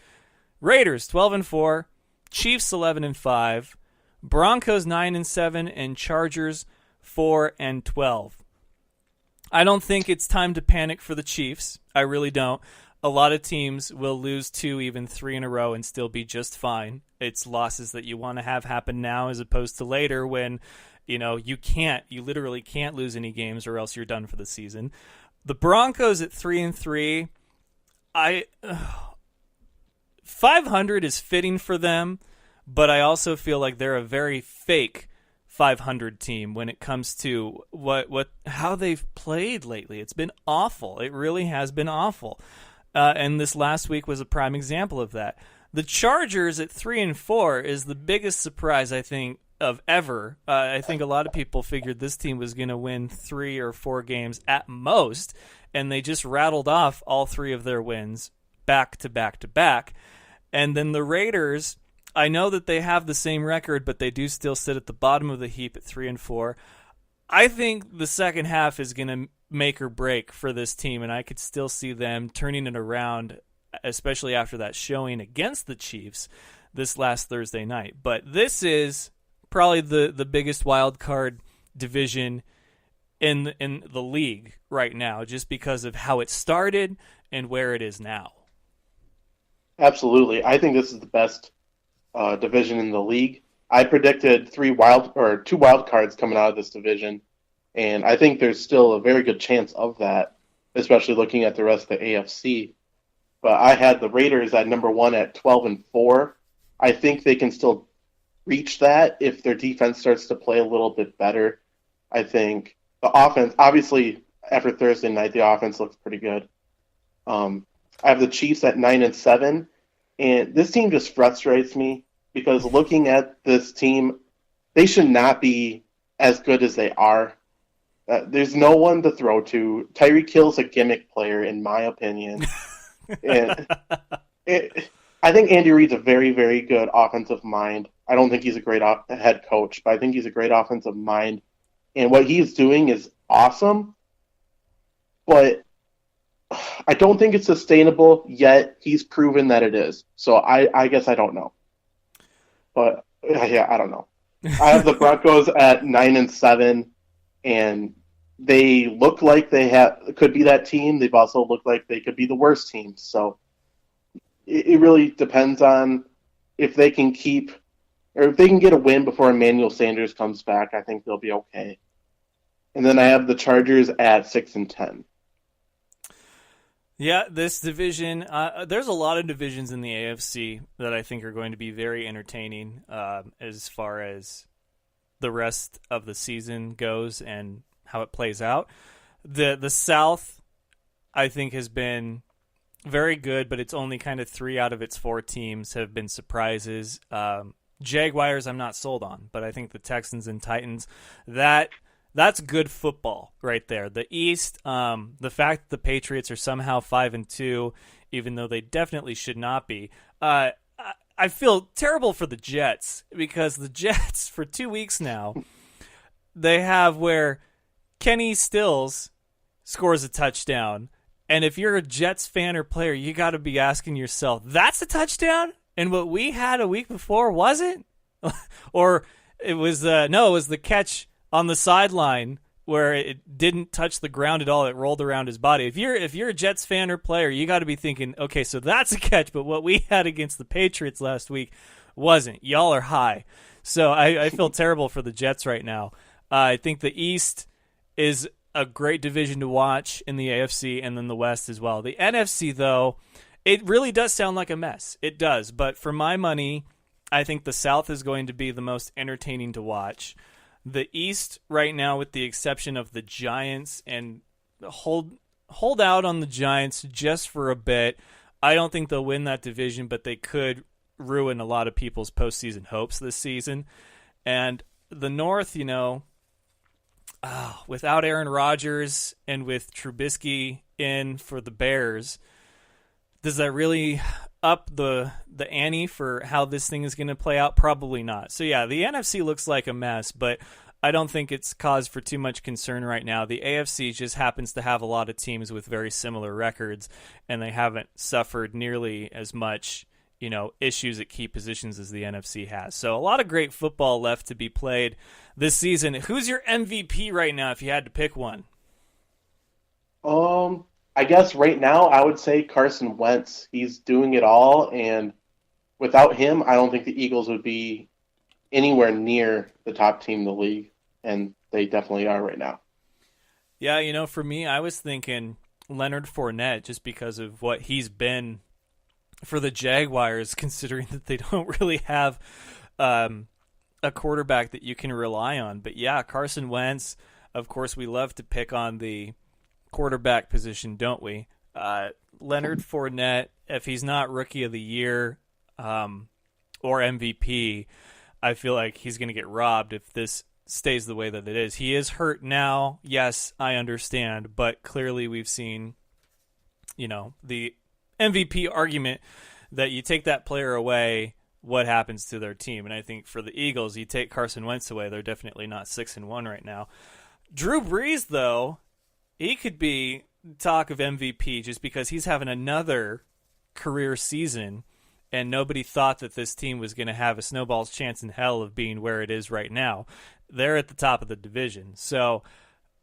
Raiders 12-4, Chiefs 11-5, Broncos 9-7, and Chargers 4-12. I don't think it's time to panic for the Chiefs. I really don't. A lot of teams will lose 2, even 3 in a row and still be just fine. It's losses that you want to have happen now as opposed to later, when you literally can't lose any games or else you're done for the season. The Broncos at 3-3, 500 is fitting for them, but I also feel like they're a very fake 500 team when it comes to how they've played lately. It's been awful. It really has been awful. And this last week was a prime example of that. The Chargers at 3-4 is the biggest surprise, I think, of ever. I think a lot of people figured this team was going to win 3 or 4 games at most, and they just rattled off all 3 of their wins back to back to back. And then the Raiders, I know that they have the same record, but they do still sit at the bottom of the heap at 3-4. I think the second half is going to make or break for this team, and I could still see them turning it around, especially after that showing against the Chiefs this last Thursday night. But this is probably the biggest wild card division in the league right now, just because of how it started and where it is now. Absolutely. I think this is the best division in the league. I predicted 2 wild cards coming out of this division, and I think there's still a very good chance of that, especially looking at the rest of the AFC. But I had the Raiders at number 1 at 12-4. I think they can still reach that if their defense starts to play a little bit better. I think the offense, obviously, after Thursday night, the offense looks pretty good. I have the Chiefs at 9-7, and this team just frustrates me, because looking at this team, they should not be as good as they are. There's no one to throw to. Tyreek Hill's a gimmick player, in my opinion. And I think Andy Reid's a very, very good offensive mind. I don't think he's a great head coach, but I think he's a great offensive mind. And what he's doing is awesome, but I don't think it's sustainable yet. He's proven that it is. So I guess I don't know. But, yeah, I don't know. I have the Broncos at 9-7, and they look like they could be that team. They've also looked like they could be the worst team. So it really depends on if they can if they can get a win before Emmanuel Sanders comes back. I think they'll be okay. And then I have the Chargers at 6-10. Yeah, this division, there's a lot of divisions in the AFC that I think are going to be very entertaining as far as the rest of the season goes and how it plays out. The South, I think, has been very good, but it's only kind of 3 out of its 4 teams have been surprises. Jaguars, I'm not sold on, but I think the Texans and Titans, that's good football right there. The East, the fact that the Patriots are somehow 5-2, even though they definitely should not be. I feel terrible for the Jets because the Jets, for 2 weeks now, they have where Kenny Stills scores a touchdown. And if you're a Jets fan or player, you got to be asking yourself, that's a touchdown? And what we had a week before, was it? Or it was, no, it was the catch on the sideline where it didn't touch the ground at all. It rolled around his body. If you're a Jets fan or player, you got to be thinking, okay, so that's a catch, but what we had against the Patriots last week wasn't. Y'all are high. So I feel terrible for the Jets right now. I think the East is a great division to watch in the AFC, and then the West as well. The NFC, though, it really does sound like a mess. It does. But for my money, I think the South is going to be the most entertaining to watch. The East right now, with the exception of the Giants, and hold out on the Giants just for a bit. I don't think they'll win that division, but they could ruin a lot of people's postseason hopes this season. And the North, without Aaron Rodgers and with Trubisky in for the Bears, does that really up the ante for how this thing is going to play out? Probably not. So yeah, the NFC looks like a mess, but I don't think it's cause for too much concern right now. The AFC just happens to have a lot of teams with very similar records, and they haven't suffered nearly as much, issues at key positions as the NFC has. So a lot of great football left to be played this season. Who's your MVP right now if you had to pick one? I guess right now I would say Carson Wentz. He's doing it all, and without him, I don't think the Eagles would be anywhere near the top team in the league, and they definitely are right now. Yeah, for me, I was thinking Leonard Fournette just because of what he's been for the Jaguars, considering that they don't really have a quarterback that you can rely on. But yeah, Carson Wentz, of course, we love to pick on the quarterback position, don't we? Leonard Fournette, if he's not Rookie of the Year or MVP, I feel like he's going to get robbed if this stays the way that it is. He is hurt now. Yes, I understand, but clearly we've seen, the MVP argument that you take that player away, what happens to their team? And I think for the Eagles, you take Carson Wentz away, they're definitely not 6-1 right now. Drew Brees, though, he could be talk of MVP just because he's having another career season, and nobody thought that this team was going to have a snowball's chance in hell of being where it is right now. They're at the top of the division. So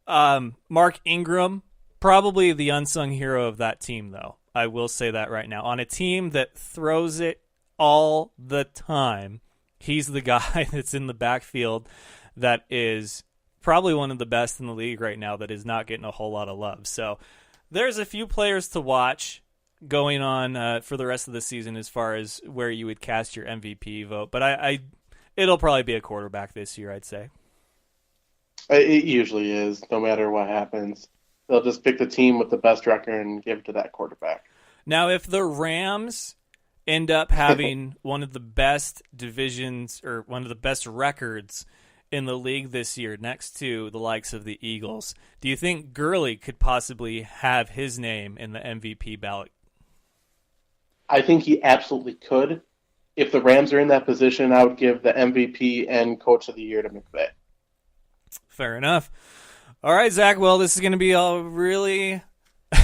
Mark Ingram, probably the unsung hero of that team, though. I will say that right now. On a team that throws it all the time, he's the guy that's in the backfield that is probably one of the best in the league right now that is not getting a whole lot of love. So there's a few players to watch going on for the rest of the season as far as where you would cast your MVP vote. But it'll probably be a quarterback this year, I'd say. It usually is, no matter what happens. They'll just pick the team with the best record and give it to that quarterback. Now, if the Rams end up having one of the best divisions or one of the best records in the league this year next to the likes of the Eagles, do you think Gurley could possibly have his name in the MVP ballot? I think he absolutely could. If the Rams are in that position, I would give the MVP and Coach of the Year to McVay. Fair enough. All right, Zach. Well, this is going to be a really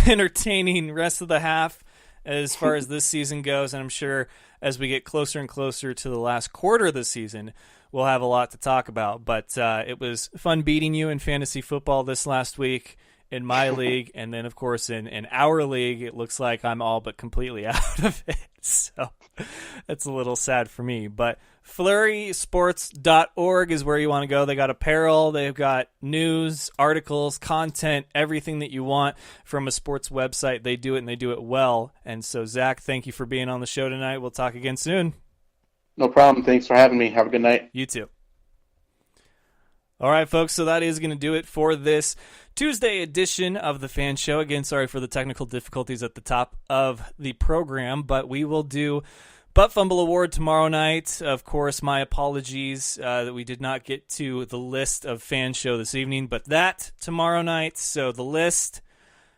entertaining rest of the half as far as this season goes, and I'm sure as we get closer and closer to the last quarter of the season, we'll have a lot to talk about. But it was fun beating you in fantasy football this last week in my league, and then, of course, in our league, it looks like I'm all but completely out of it. So that's a little sad for me. But flurrysports.org is where you want to go. They got apparel, they've got news, articles, content, everything that you want from a sports website. They do it, and they do it well. And so, Zach, thank you for being on the show tonight. We'll talk again soon. No problem. Thanks for having me. Have a good night. You too. All right, folks, so that is going to do it for this Tuesday edition of the Fan Show. Again, sorry for the technical difficulties at the top of the program, but we will do Butt Fumble Award tomorrow night. Of course, my apologies that we did not get to the list of Fan Show this evening, but that tomorrow night. So the list,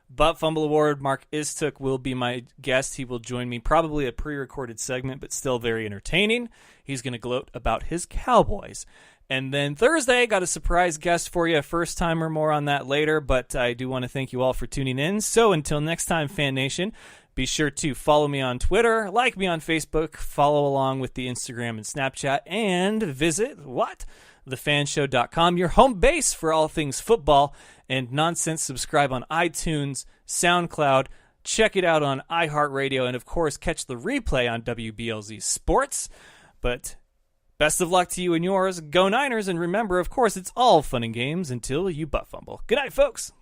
Butt Fumble Award, Mark Istuk will be my guest. He will join me, probably a pre-recorded segment, but still very entertaining. He's going to gloat about his Cowboys. And then Thursday, got a surprise guest for you, first time or more on that later, but I do want to thank you all for tuning in. So until next time, Fan Nation, be sure to follow me on Twitter, like me on Facebook, follow along with the Instagram and Snapchat, and visit, thefanshow.com, your home base for all things football and nonsense. Subscribe on iTunes, SoundCloud, check it out on iHeartRadio, and of course, catch the replay on WBLZ Sports. But best of luck to you and yours. Go Niners, and remember, of course, it's all fun and games until you butt fumble. Good night, folks.